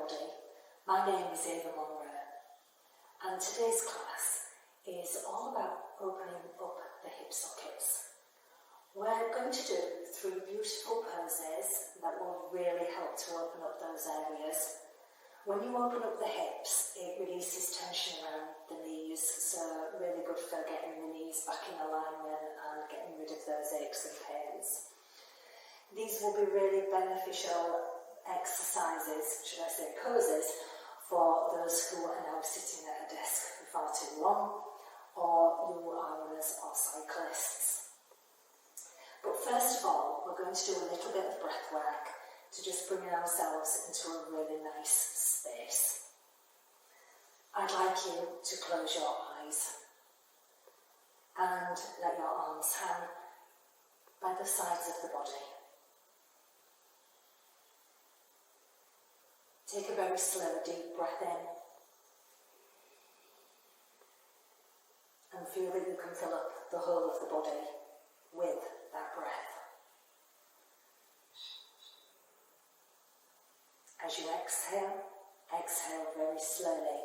everybody. My name is Ava Monroe, and today's class is all about opening up the hip sockets. We're going to do 3 beautiful poses that will really help to open up those areas. When you open up the hips, it releases tension around the knees, so really good for getting the knees back in alignment and getting rid of those aches and pains. These will be really beneficial exercises, should I say poses, for those who are now sitting at a desk for far too long, or you are runners or cyclists. But first of all, we're going to do a little bit of breath work to just bring ourselves into a really nice space. I'd like you to close your eyes and let your arms hang by the sides of the body. Take a very slow, deep breath in and feel that you can fill up the whole of the body with that breath. As you exhale, exhale very slowly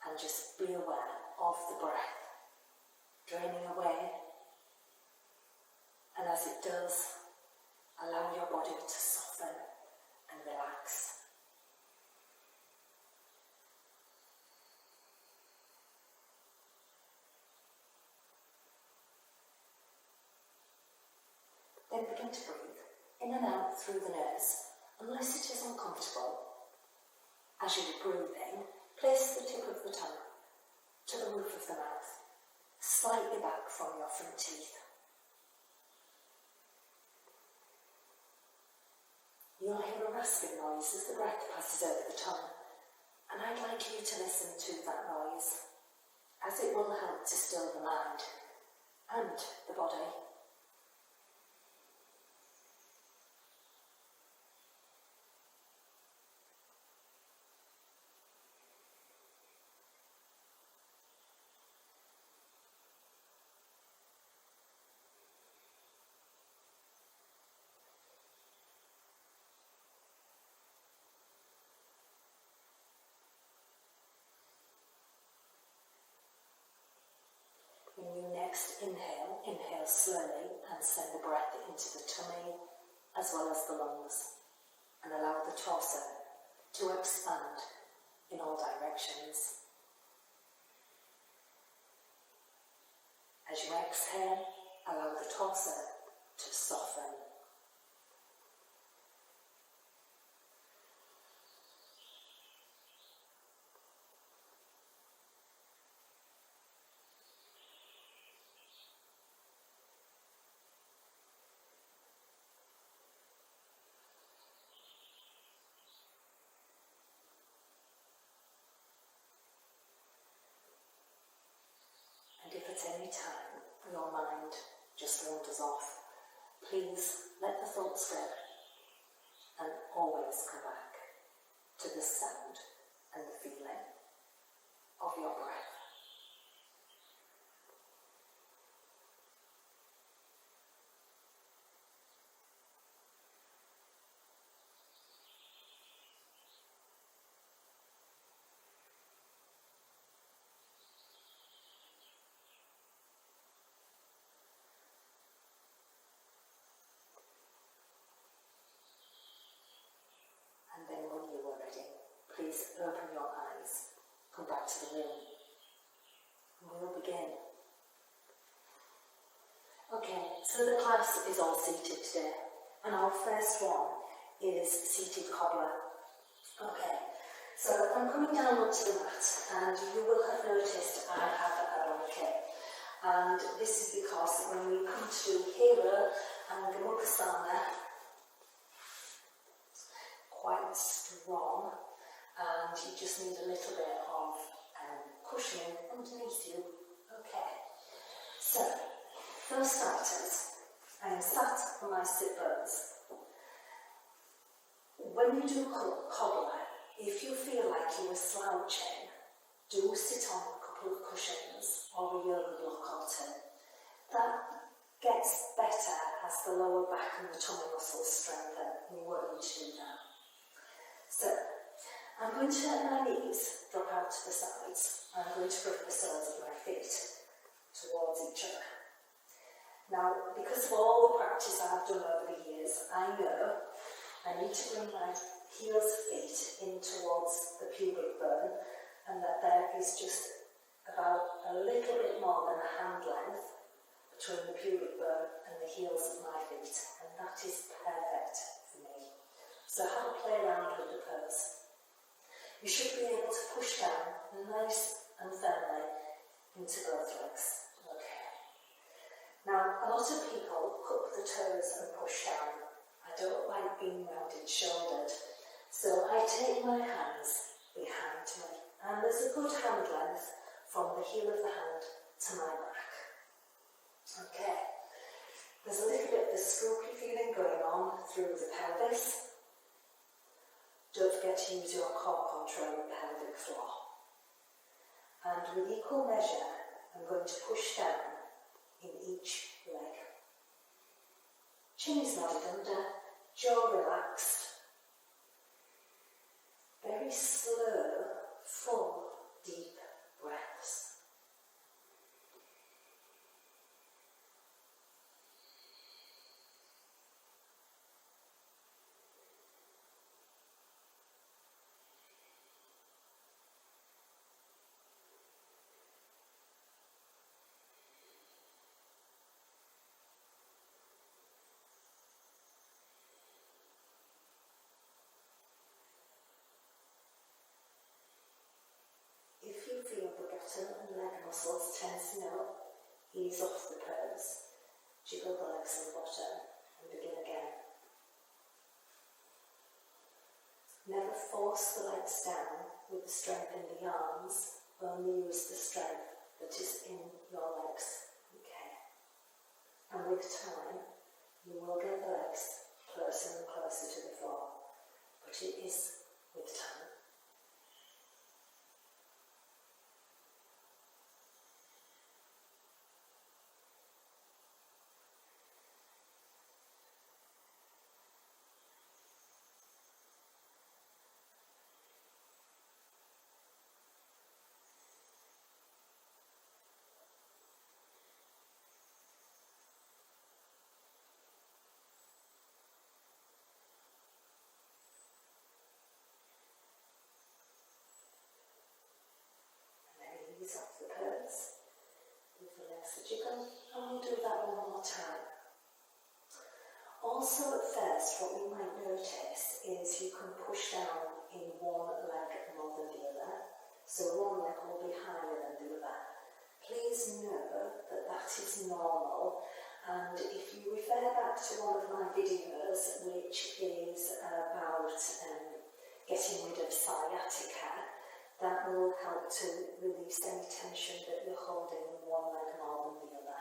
and just be aware of the breath draining away. And as it does, allow your body to soften and relax. Then begin to breathe in and out through the nose, unless it is uncomfortable. As you breathe in, place the tip of the tongue to the roof of the mouth, slightly back from your front teeth. You'll hear a rasping noise as the breath passes over the tongue, and I'd like you to listen to that noise, as it will help to still the mind and the body. When you next inhale, inhale slowly and send the breath into the tummy as well as the lungs, and allow the torso to expand in all directions. As you exhale, allow the torso to soften. If at any time your mind just wanders off, please let the thoughts go and always come back to the sound and the feeling of your breath. And then when you are ready, please open your eyes, come back to the room, and we'll begin. Okay, so the class is all seated today, and our first one is seated cobbler. Okay, so I'm coming down onto the mat, and you will have noticed I have a blanket, and this is because when we come to do hero and Mukasana, quite strong, and you just need a little bit of cushioning underneath you. Okay, so for starters, I am sat on my sit bones. When you do cobbler, if you feel like you are slouching, do sit on a couple of cushions or a yoga block or two. That gets better as the lower back and the tummy muscles strengthen. You won't need to do that. So, I'm going to let my knees drop out to the sides. I'm going to bring the soles of my feet towards each other. Now, because of all the practice I've done over the years, I know I need to bring my heels of feet in towards the pubic bone, and that there is just about a little bit more than a hand length between the pubic bone and the heels of my feet, and that is perfect for me. So have a play around with the pose. You should be able to push down nice and firmly into both legs. Okay. Now, a lot of people hook the toes and push down. I don't like being rounded shouldered, so I take my hands behind me, and there's a good hand length from the heel of the hand to my back. Okay. There's a little bit of a scrupy feeling going on through the pelvis. Don't forget to use your core control and pelvic floor. And with equal measure, I'm going to push down in each leg. Chin is nodded under, jaw relaxed. Very slow, full, deep breaths. If you feel the bottom and leg muscles tensing up, ease off the pose. Jiggle the legs on the bottom and begin again. Never force the legs down with the strength in the arms, only use the strength that is in your legs. Okay. And with time, you will get the legs closer and closer to the floor, but it is with time. Ease off the pose, with the legs a jiggle, and we'll do that one more time. Also at first, what you might notice is you can push down in one leg more than the other, so one leg will be higher than the other. Please know that that is normal, and if you refer back to one of my videos, which is about getting rid of sciatica, that will help to release any tension that you're holding in one leg more than the other.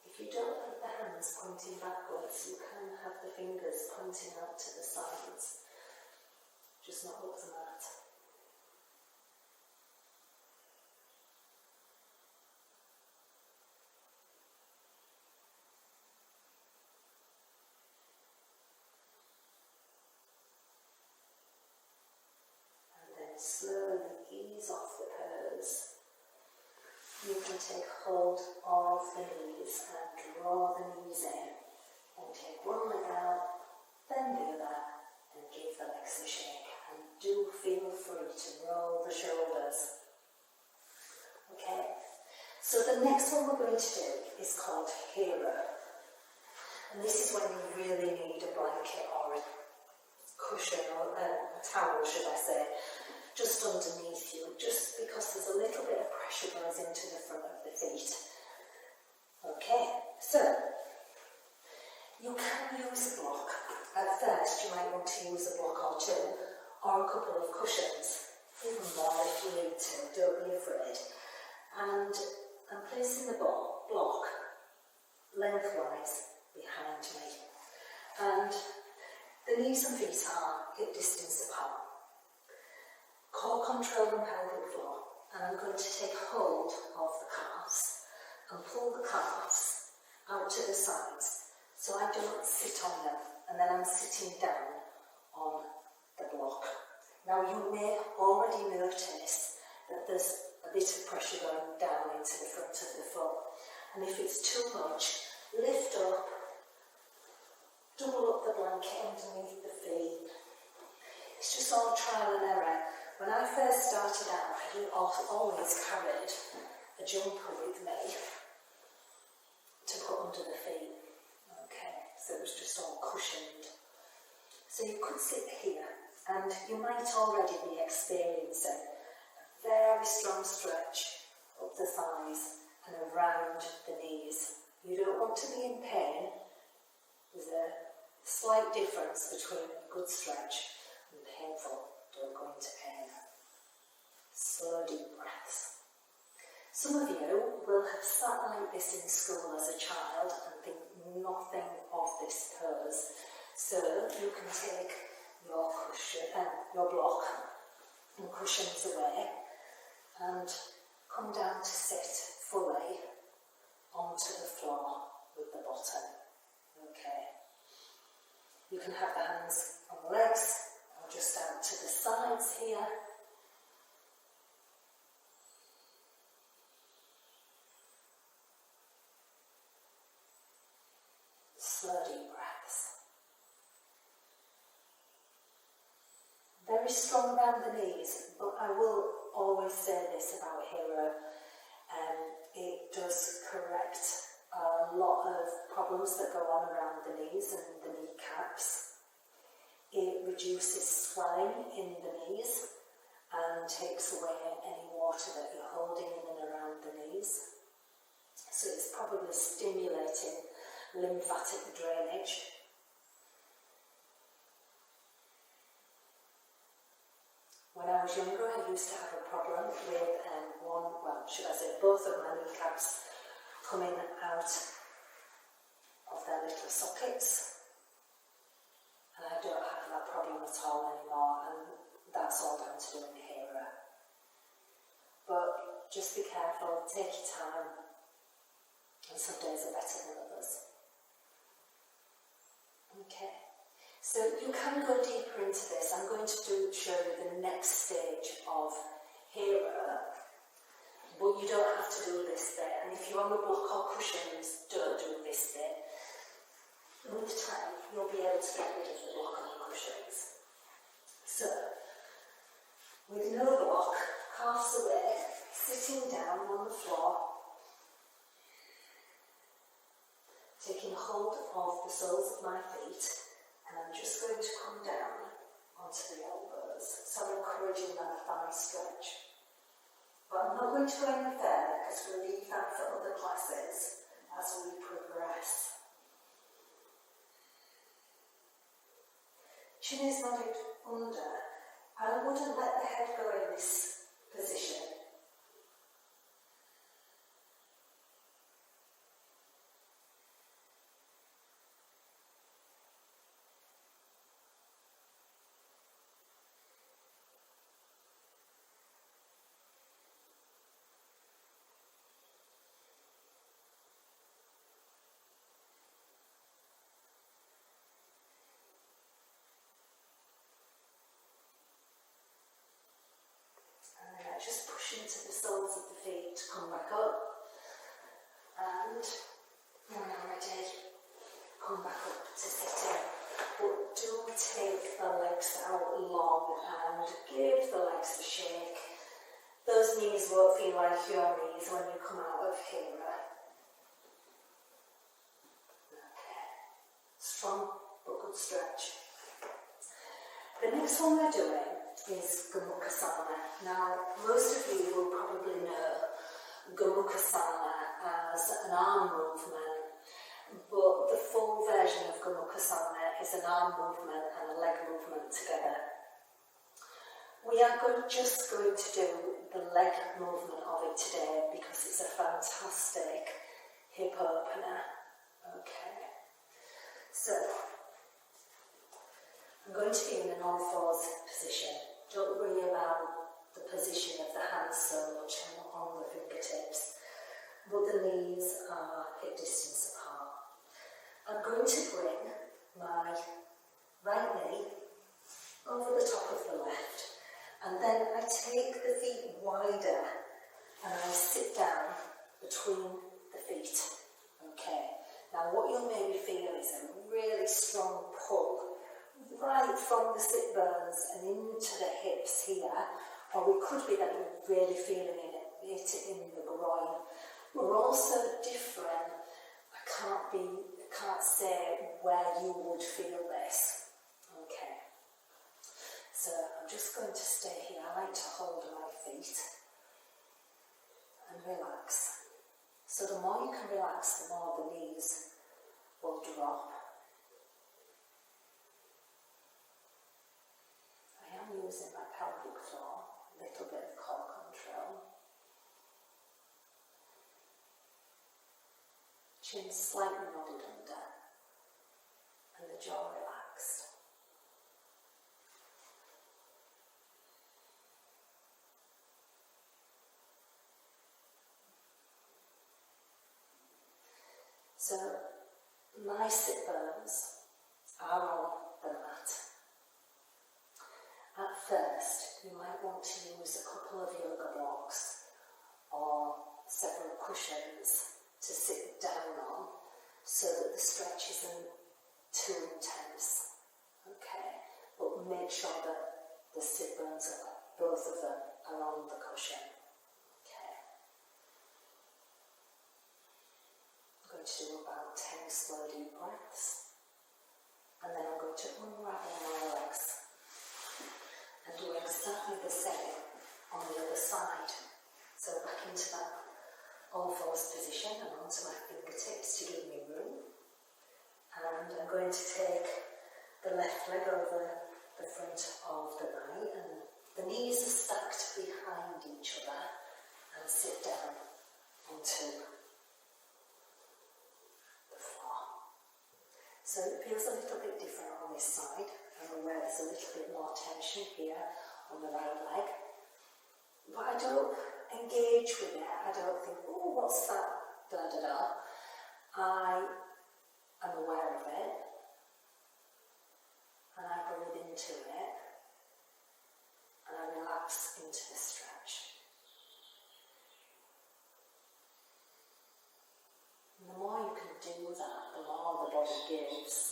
If you don't have the hands pointing backwards, you can have the fingers pointing out to the sides, just not up the mat. Slowly ease off the pose. You can take hold of the knees and draw the knees in, and take one leg out, then the other, and give the legs a shake. And do feel free to roll the shoulders. Okay, so the next one we're going to do is called hero. And this is when you really need a blanket or a cushion or a towel, should I say, just underneath you, just because there's a little bit of pressure goes into the front of the feet. Okay, so you can use a block. At first you might want to use a block or two, or a couple of cushions, even more if you need to, don't be afraid. And I'm placing the block lengthwise behind me. And the knees and feet are hip distance apart. core control and pelvic floor, and I'm going to take hold of the calves and pull the calves out to the sides so I don't sit on them, and then I'm sitting down on the block. Now you may already notice that there's a bit of pressure going down into the front of the foot, and if it's too much, lift up, double up the blanket underneath the feet. It's just all trial and error. When I first started out, I always carried a jumper with me to put under the feet. Okay, so it was just all cushioned. So you could sit here, and you might already be experiencing a very strong stretch up the thighs and around the knees. You don't want to be in pain. There's a slight difference between a good stretch and painful. Don't go into pain. Slow deep breaths. Some of you will have sat like this in school as a child and think nothing of this pose. So you can take your cushion, your block and cushions away and come down to sit fully onto the floor with the bottom. Okay. You can have the hands on the legs or just out to the sides here. Slow deep breaths. Very strong around the knees, but I will always say this about Hero. It does correct a lot of problems that go on around the knees and the kneecaps. It reduces swelling in the knees and takes away any water that you're holding in and around the knees. So it's probably stimulating lymphatic drainage. When I was younger, I used to have a problem with both of my kneecaps coming out of their little sockets. And I don't have that problem at all anymore, and that's all down to doing Hero. But just be careful, take your time, and some days are better than others. Okay, so you can go deeper into this. I'm going to show you the next stage of Hero, but you don't have to do this bit. And if you're on the block or cushions, don't do this bit. With time, you'll be able to get rid of the block and the cushions. So, with no block, calves away, sitting down on the floor, taking hold of the soles of my feet, and I'm just going to come down onto the elbows. So I'm encouraging that thigh stretch. But I'm not going to go any further because we'll leave that for other classes as we progress. Chin is nodded under, and I wouldn't let the head go in this position. Just push into the soles of the feet to come back up, and when I'm ready, come back up to sitting. But do take the legs out long and give the legs a shake. Those knees won't feel like your knees when you come out of Hero. Okay, strong but good stretch. The next one we're doing is Gomukhasana. Now, most of you will probably know Gomukhasana as an arm movement, but the full version of Gomukhasana is an arm movement and a leg movement together. We are just going to do the leg movement of it today because it's a fantastic hip opener. Okay, so I'm going to be in an all-fours position. Don't worry about the position of the hands so much on the fingertips, but the knees are hip distance apart. I'm going to bring my right knee over the top of the left, and then I take the feet wider and I sit down between the feet. Okay, now what you'll maybe feel is a really strong pull right from the sit bones and into the hips here, or it could be that you're really feeling it in the groin. We're also different. I can't say where you would feel this. Okay, so I'm just going to stay here. I like to hold my feet and relax. So the more you can relax, the more the knees will drop. I am using my pelvic floor, a little bit of core control. Chin slightly nodded under, and the jaw relaxed. So, my sit bones are on the mat. At first, you might want to use a couple of yoga blocks or several cushions to sit down on so that the stretch isn't too intense. Okay, but make sure that the sit bones, both of them, are on the cushion. Okay. I'm going to do about 10 slow deep breaths, and then I'm going to unravel my legs and do exactly the same on the other side. So back into that all fours position and onto my fingertips to give me room. And I'm going to take the left leg over the front of the right, and the knees are stacked behind each other, and sit down onto the floor. So it feels a little bit different on this side. I'm aware there's a little bit more tension here on the right leg, but I don't engage with it. I don't think, oh, what's that? Da da da. I am aware of it, and I breathe into it, and I relax into the stretch. And the more you can do that, the more the body gives.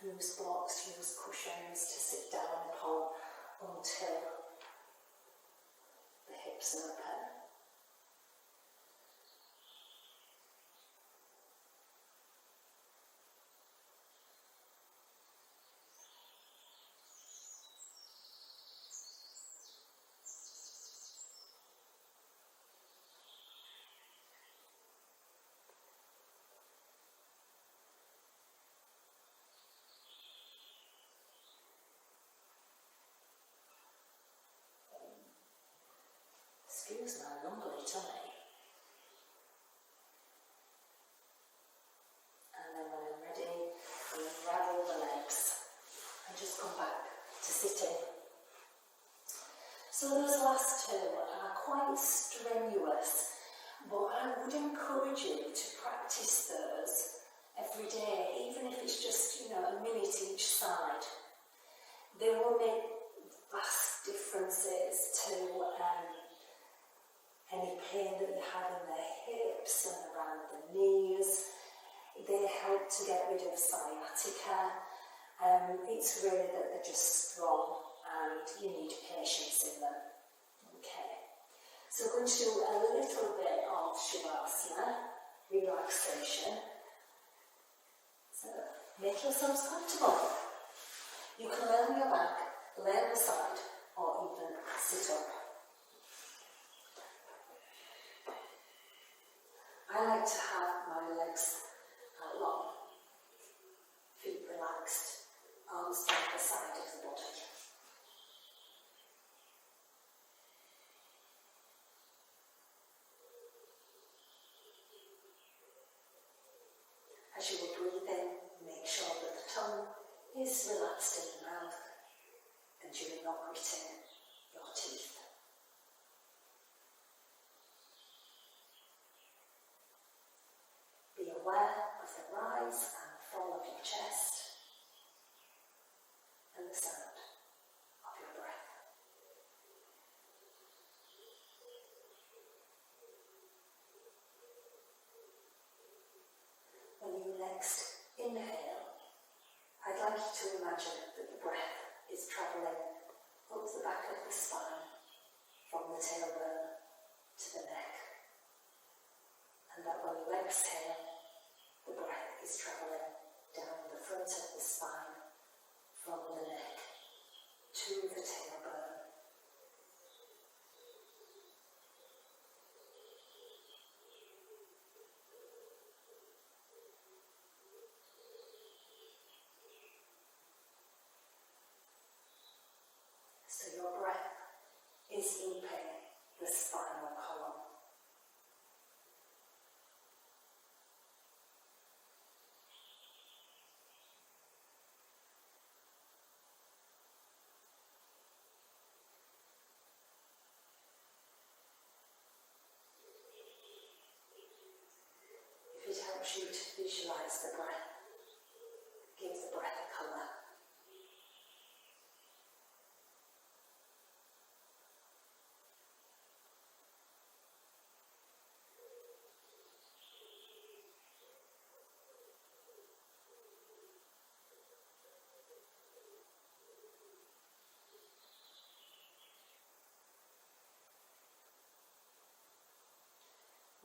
Use blocks, use cushions to sit down upon until the hips are open. Excuse my rumbly tummy. And then when I'm ready, I'll unravel the legs and just come back to sitting. So those last two are quite strenuous, but I would encourage you to practice those every day, even if it's just, a minute each side. They will make vast differences to any pain that you have in the hips and around the knees. They help to get rid of sciatica. It's really that they're just strong and you need patience in them. Okay, so we're going to do a little bit of Shavasana, relaxation. So make yourselves comfortable. You can lay on your back, lay on the side, or even sit up. I like to have my legs out long, feet relaxed, arms down the side of the body. As you will breathe in, make sure that the tongue is relaxed in the mouth and you're not gritting your teeth. Be aware of the rise and fall of your chest and the sound of your breath. When you next inhale, I'd like you to imagine that the breath is travelling up the back of the spine from the tailbone to the neck, and that when you exhale, the breath is travelling down the front of the spine from the neck to the tailbone. So your breath is looping the spinal column. If it helps you to visualise the breath, give the breath a colour.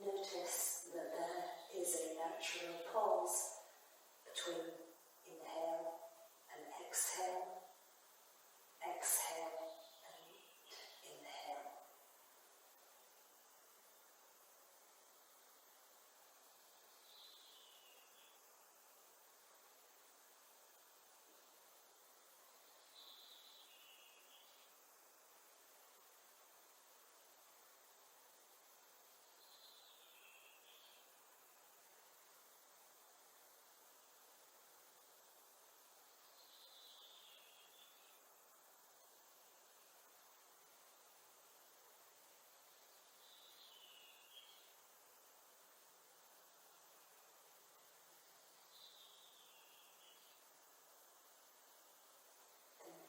Notice that there is a natural pause between inhale and exhale, exhale and inhale.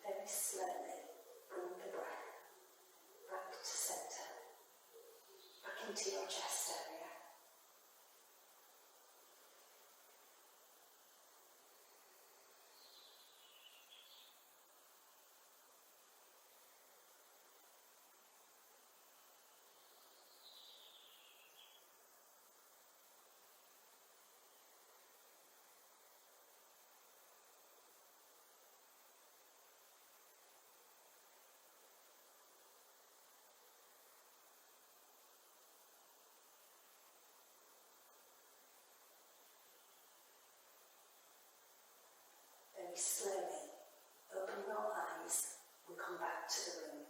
Very slowly bring the breath back to centre, back into your chest area. Very slowly open your eyes and come back to the room.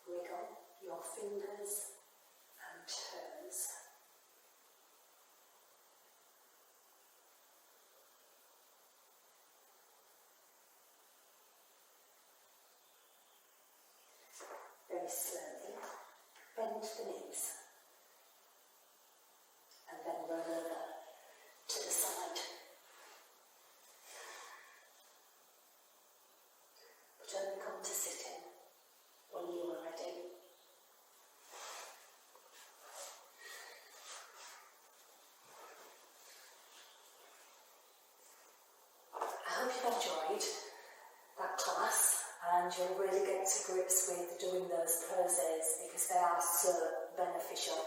Wiggle your fingers and toes. Very slowly bend the knees and then roll over to the side. But only come to sitting when you are ready. I hope you've enjoyed that class and you'll really get to grips with doing those poses because they are so beneficial.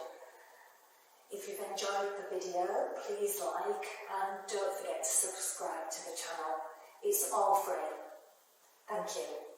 If you've enjoyed the video, please like and don't forget to subscribe to the channel. It's all free. Thank you.